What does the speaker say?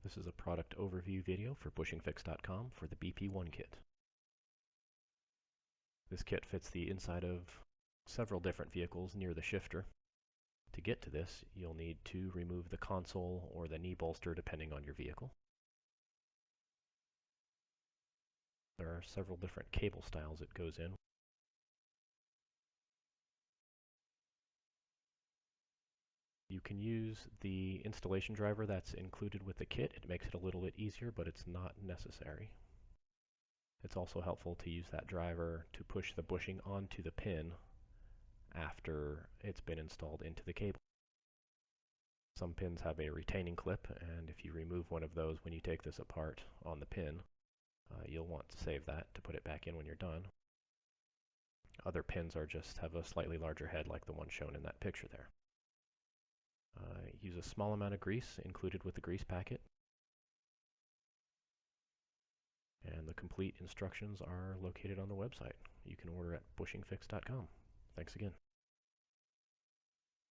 This is a product overview video for bushingfix.com for the BP1 kit. This kit fits the inside of several different vehicles near the shifter. To get to this, you'll need to remove the console or the knee bolster depending on your vehicle. There are several different cable styles it goes in. You can use the installation driver that's included with the kit. It makes it a little bit easier, but it's not necessary. It's also helpful to use that driver to push the bushing onto the pin after it's been installed into the cable. Some pins have a retaining clip, and if you remove one of those when you take this apart on the pin, you'll want to save that to put it back in when you're done. Other pins have a slightly larger head like the one shown in that picture there. Use a small amount of grease included with the grease packet. And the complete instructions are located on the website. You can order at bushingfix.com. Thanks again.